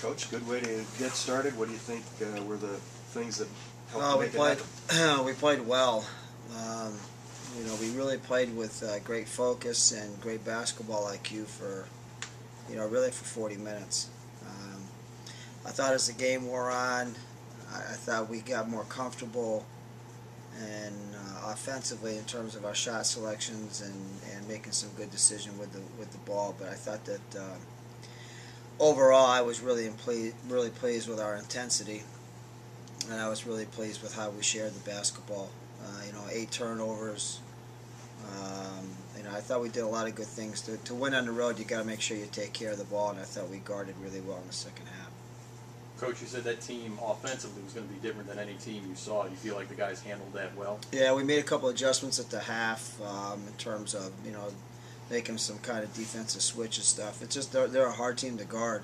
Coach, good way to get started. What do you think were the things that helped make it happen? We played well. We really played with great focus and great basketball IQ for, really for 40 minutes. I thought as the game wore on, I thought we got more comfortable and offensively in terms of our shot selections and making some good decisions with the ball. But I thought that overall I was really pleased with our intensity, and I was really pleased with how we shared the basketball. 8 turnovers. I thought we did a lot of good things. To win on the road, you got to make sure you take care of the ball, and I thought we guarded really well in the second half. Coach, you said that team offensively was going to be different than any team you saw. Do you feel like the guys handled that well? Yeah, we made a couple adjustments at the half in terms of making some kind of defensive switch and stuff. It's just they're a hard team to guard.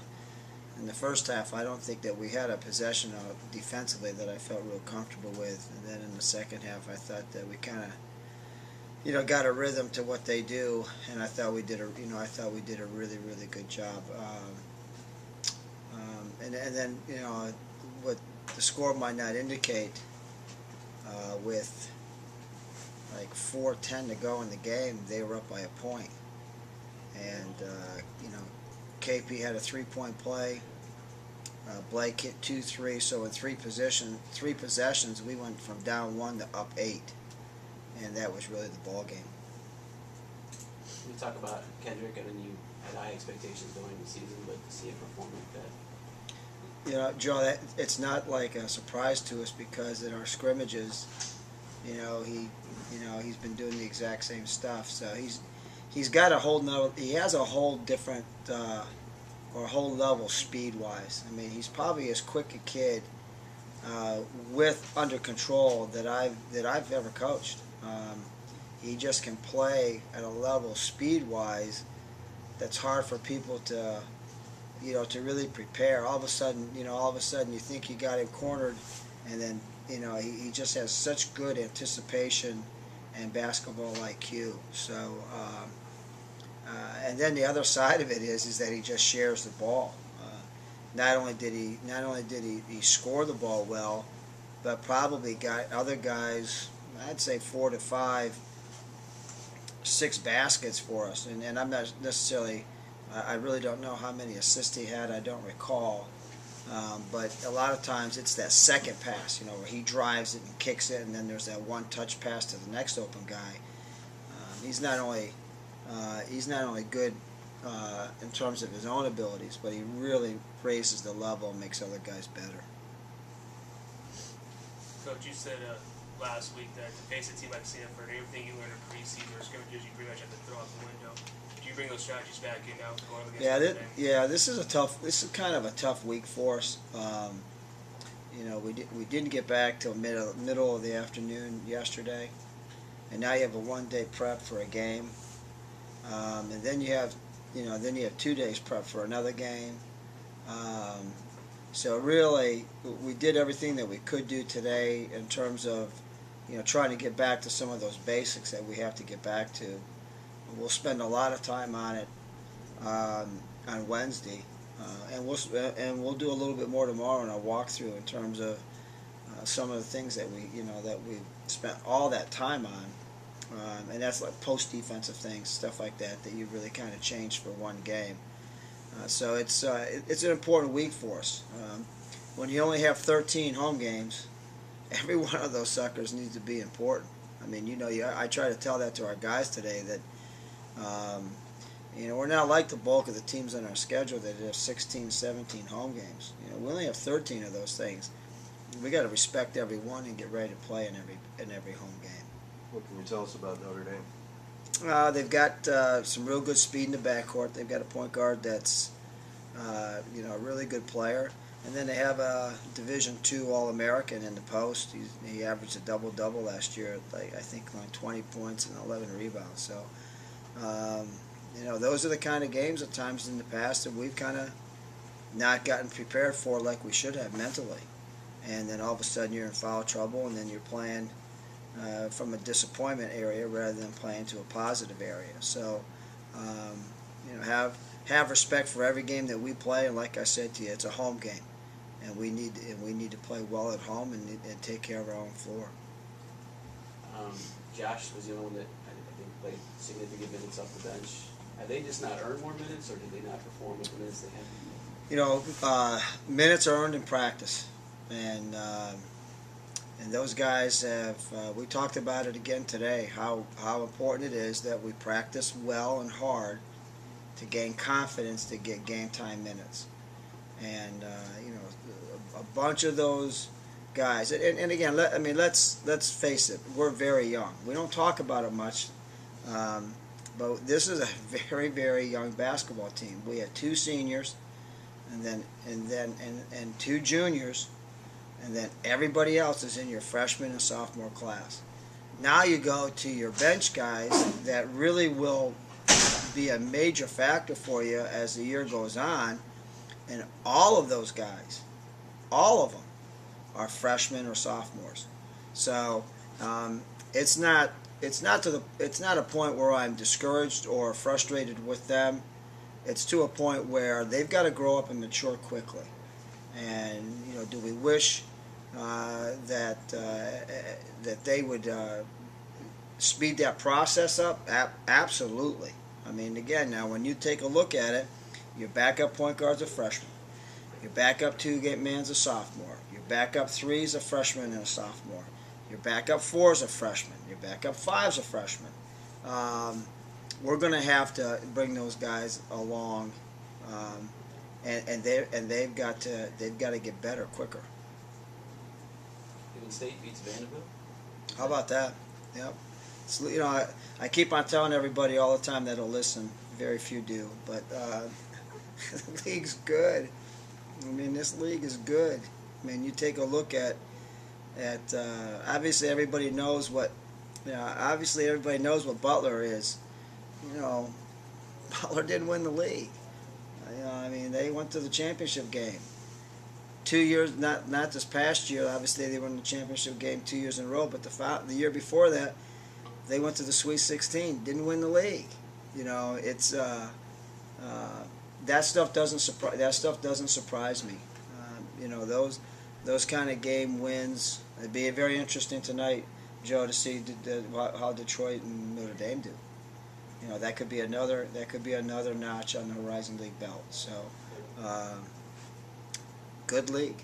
In the first half, I don't think that we had a possession defensively that I felt real comfortable with, and then in the second half, I thought that we kind of got a rhythm to what they do, and I thought we did a really good job. And then what the score might not indicate, with like 4:10 to go in the game, they were up by a point, and KP had a 3-point play. Blake hit 2 3, so in three possessions, we went from down 1 to up 8, and that was really the ball game. Can you talk about Kendrick? I mean, you had high expectations going into the season, but to see him perform like that. Joe, it's not like a surprise to us because in our scrimmages, he's been doing the exact same stuff. So he's got he has a whole different or a whole level speed-wise. I mean, he's probably as quick a kid with under control that I've ever coached. He just can play at a level speed-wise that's hard for people to really prepare. All of a sudden you think you got him cornered, and then he just has such good anticipation and basketball IQ. So and then the other side of it is that he just shares the ball. Not only did he score the ball well, but probably got other guys, I'd say 4 to 5, 6 baskets for us. And I'm not necessarily, I really don't know how many assists he had. I don't recall. But a lot of times it's that second pass, where he drives it and kicks it, and then there's that one touch pass to the next open guy. He's not only good in terms of his own abilities, but he really raises the level and makes other guys better. Coach, you said last week that to face a team like Stanford, everything you learned in preseason or scrimmages, you pretty much have to throw out the window. Do you bring those strategies back in now going up against This is kind of a tough week for us. We didn't get back till middle of the afternoon yesterday, and now you have a 1-day prep for a game, and then you have 2 days prep for another game. So really, we did everything that we could do today in terms of trying to get back to some of those basics that we have to get back to. We'll spend a lot of time on it on Wednesday, and we'll do a little bit more tomorrow in our walkthrough in terms of some of the things that we spent all that time on, and that's like post defensive things, stuff like that you really kind of changed for one game. So it's an important week for us. When you only have 13 home games, every one of those suckers needs to be important. I mean, I try to tell that to our guys today that we're not like the bulk of the teams on our schedule that have 16, 17 home games. We only have 13 of those things. We got to respect every one and get ready to play in every home game. What can you tell us about Notre Dame? They've got some real good speed in the backcourt. They've got a point guard that's a really good player. And then they have a Division II All-American in the post. He averaged a double-double last year, I think like 20 points and 11 rebounds. So, those are the kind of games at times in the past that we've kind of not gotten prepared for like we should have mentally. And then all of a sudden you're in foul trouble, and then you're playing from a disappointment area rather than playing to a positive area. So, have respect for every game that we play. And like I said to you, it's a home game, and we need to play well at home and take care of our own floor. Josh was the only one that I think played significant minutes off the bench. Have they just not earned more minutes, or did they not perform with the minutes they had? You know, minutes are earned in practice, and those guys have. We talked about it again today. How important it is that we practice well and hard to gain confidence to get game time minutes, and you know, a bunch of those guys. And again, let's face it. We're very young. We don't talk about it much. But this is a very, very young basketball team. We have 2 seniors, and 2 juniors, and then everybody else is in your freshman and sophomore class. Now you go to your bench guys that really will be a major factor for you as the year goes on, and all of those guys, all of them, are freshmen or sophomores. So it's not a point where I'm discouraged or frustrated with them. It's to a point where they've got to grow up and mature quickly. And you know, do we wish that they would speed that process up? Absolutely. I mean, again, now when you take a look at it, your backup point guard's a freshman. Your backup 2-man's a sophomore. Your backup 3 is a freshman and a sophomore. Your backup 4 is a freshman. Your backup 5 is a freshman. We're going to have to bring those guys along, and they've got to get better quicker. Even State beats Vanderbilt. How about that? Yep. So, you know, I keep on telling everybody all the time that'll listen. Very few do, but the league's good. I mean, this league is good. I mean, you take a look at obviously everybody knows what Butler is. You know, Butler didn't win the league. You know, I mean, they went to the championship game 2 years, not this past year. Obviously, they won the championship game 2 years in a row, but the year before that, they went to the Sweet 16, didn't win the league. You know, it's that stuff doesn't surprise me. You know, those kind of game wins. It'd be very interesting tonight, Joe, to see how Detroit and Notre Dame do. You know, that could be another notch on the Horizon League belt. So, good league.